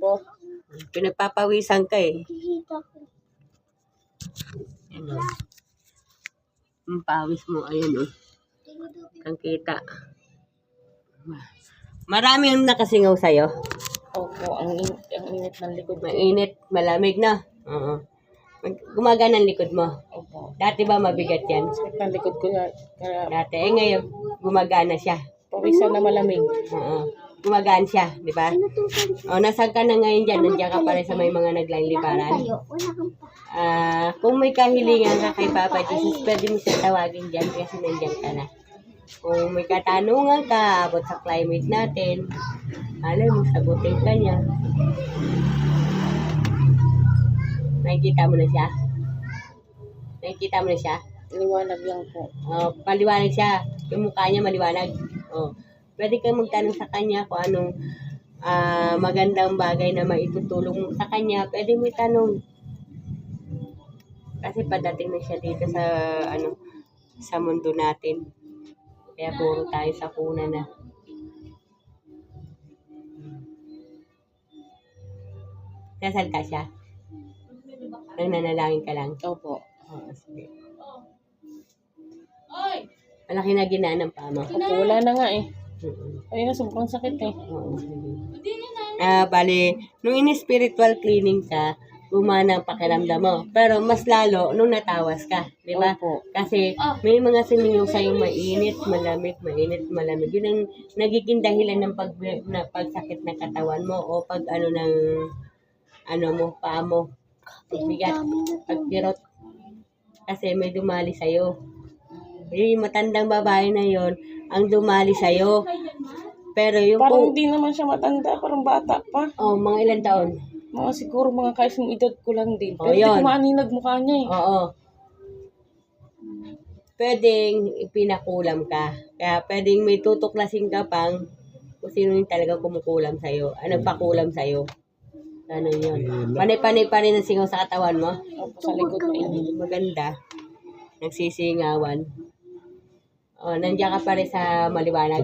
Opo. Pinagpapawisan ka eh. Ano? Ang pawis mo, ayun oh. Kang kita. Marami ang nakasingaw sa'yo. Opo, ang init ng likod ko. Mainit, malamig na. Oo. Gumagana ang likod mo. Opo. Dati ba mabigat yan? Sakit ng likod ko kaya Dati, ngayon, gumagana siya. pawisan na malamig. Oo. Gumagaan siya, di ba? O, nasaan ka na ngayon dyan? Nandiyan ka pa rin sa may mga naglaliliparan. Kung may kahilingan ka kay Papa Jesus, pwede mo siya tawagin dyan kasi nandiyan ka na. Kung may katanungan ka about sa climate natin, alam mo, sagutin ka niya. Nakikita mo na siya? Nakikita mo na siya? Liwanag lang po. Paliwanag siya. Yung mukha niya maliwanag. Pwede kang magtanong sa kanya kung anong magandang bagay na maitutulong mo sa kanya. Pwede mo itanong. Kasi padating na siya dito sa sa mundo natin. Kaya puro tayo sa kuna na. Kasal ka siya? Nananalangin ka lang? Opo. Sige. Malaki na ginaan ng paa mo. Opo, wala na nga eh. Ay na, sobrang sakit eh. Oo, sige. Bali, nung in-spiritual cleaning ka, gumana ang pakiramdam mo. Pero mas lalo nung natawas ka, di ba? Opo. Kasi may mga sumingaw sa'yo mainit, malamig, mainit, malamig. Yun ang nagiging dahilan ng pagsakit ng katawan mo o pag mo, paa mo. Pagbigat, pagkirot. Kasi may dumali sa'yo. Yung matandang babae na yon ang dumali sa'yo. Pero yung Parang hindi naman siya matanda, parang bata pa. mga ilang taon? Mga siguro mga kaisang edad ko lang din. Pero yun. hindi ko maaninag mukha niya eh. Oo. Pwedeng ipinakulam ka. Kaya pwedeng may tutuklasin ka pang kung sino yung talaga kumukulam sa'yo. Nagpakulam sa'yo. Ano yun? Panay-panay pa rin ang singaw sa katawan mo? Opo, sa likod ko eh. Maganda. Nagsisingawan. Nandiyan ka pa rin sa maliwanag.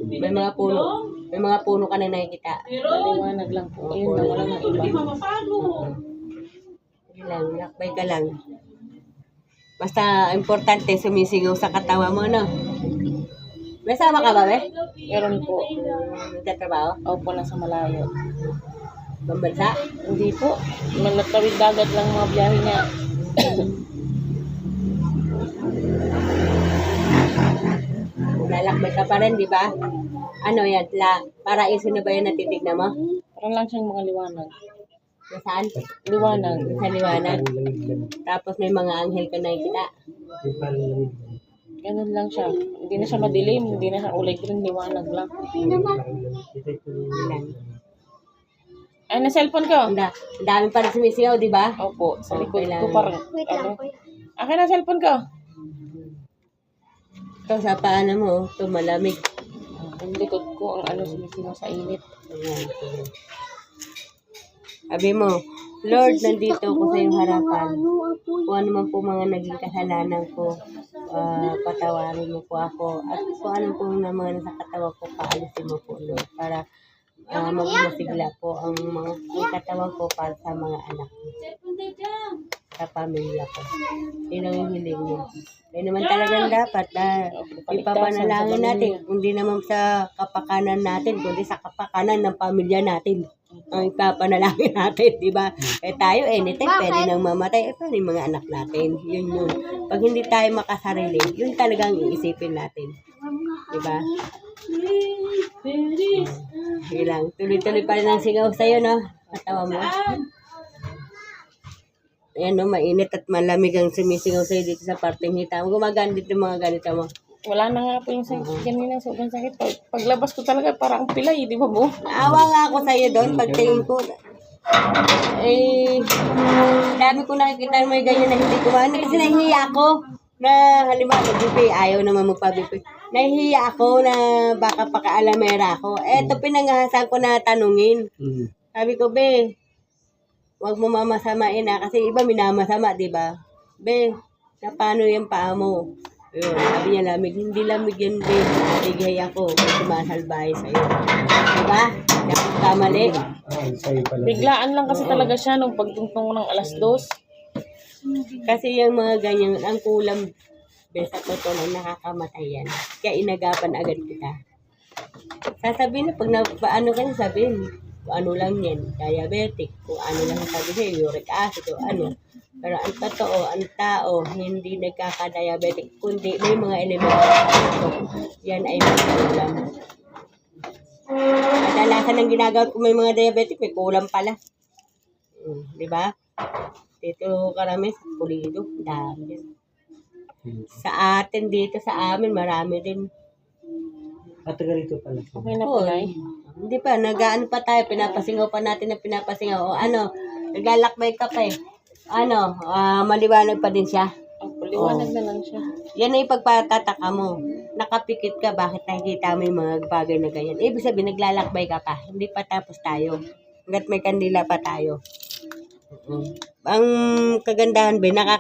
May mga puno. May mga puno ka na nakikita. Maliwanag lang po. Ayun lang, wala nang iba. Hindi lang, lakbay ka lang. Basta importante sumisingaw sa katawa mo, no? May sama ka ba, be? Meron po. Nagtatrabaho? Opo, nasa malayo. Bambansa? Hindi po. Manatawid dagat lang mga biyahe niya. Lalakbay ka pa rin, di ba? Ano yan? Paraiso na ba yan natitignan mo? Parang lang siyang mga liwanag. Nasaan? Liwanag. Sa liwanag. Tapos may mga anghel ka nakikita. Ganun lang siya. Hindi na siya madilim. Hindi na siya kulay green. Liwanag lang. Ilan? Ay, na cellphone ko. Ang dami pa rin sumisigaw, di ba? Opo, sa likod Okay ko lang. parang. Akin na cellphone ko. Ito sa paano mo, ito malamig. Ang likod ko, ang sumisingaw sa init. Ayan. Sabi mo, Lord, nandito ako sa iyong harapan. Kung ano man po mga naging kasalanan ko, patawarin mo po ako. At kung ano po na mga nasa katawan ko, paalisin mo po, Lord. Para magmasigla po ang katawan ko para sa mga anak ko. Sa pamilya ko. Yun ang hiling mo. Yun naman talagang dapat na ipapanalangin natin. Kundi naman sa kapakanan natin, kundi sa kapakanan ng pamilya natin. Ang ipapanalangin natin, di ba? Tayo, anytime, pwede nang mamatay. Paano yung mga anak natin? Yun. Pag hindi tayo makasarili, yun talagang iisipin natin. Di ba? Hilang. Tuloy-tuloy pa rin ang singaw sa'yo, no? Katawa mo. Ayan, no? Mainit at malamig ang sumisingaw sa'yo dito sa parteng hita. Gumagana dito yung mga ganito mo. Wala na nga po yung sakit kanina. Sobrang sakit. Paglabas ko talaga parang pilay, di ba po? Naawa nga ako sa'yo doon. Pagtingin ko, dami ko nakikita may ganyan na hindi kumain. Kasi nahihiya ako na halimbawa mag-BP, ayaw naman magpa-BP. Nahihiya ako na baka pakaalamera ako. Eto pinangahasan ko na tanungin. Sabi ko, be, huwag mo mamasamain kasi iba minamasama, di ba? Be, na paano yung paa mo? Ayun, sabi niya lamig, hindi lamig yan, be. Naligay ako, sumasalbahe sa'yo. Diba? nagkakamali. Biglaan lang kasi talaga siya nung pagtungtong ng alas 2. Kasi yung mga ganyan, ang kulam, besa totoo lang nakakamatay yan. Kaya inagapan agad kita. Sasabihin na, pag paano ka sabihin, kung ano lang yan, diabetic, kung ano lang sabi sa'yo, uric acid, o ano. Pero ang totoo, ang tao, hindi nagkaka-diabetic, kundi may mga elemento. Yan ay may kulam. Kadalasan ng ginagawa ko may mga diabetic, may kulam pala. Di ba? Dito karami sa Pulido, dami din. Sa atin dito, sa amin, marami din. Patagalito pala. Okay na po, Nay. Hindi pa, nag-ano pa tayo, pinapasingaw pa natin na pinapasingaw. O ano, naglalakbay ka pa eh. Ano, maliwanag pa din siya. Opo, liwanag na lang siya. Yan ay pagpatataka mo. Nakapikit ka, bakit nakikita mo yung mga bagay na ganyan? Ibig sabihin, naglalakbay ka pa. Hindi pa tapos tayo. Hanggat may kandila pa tayo. Ang kagandahan ba,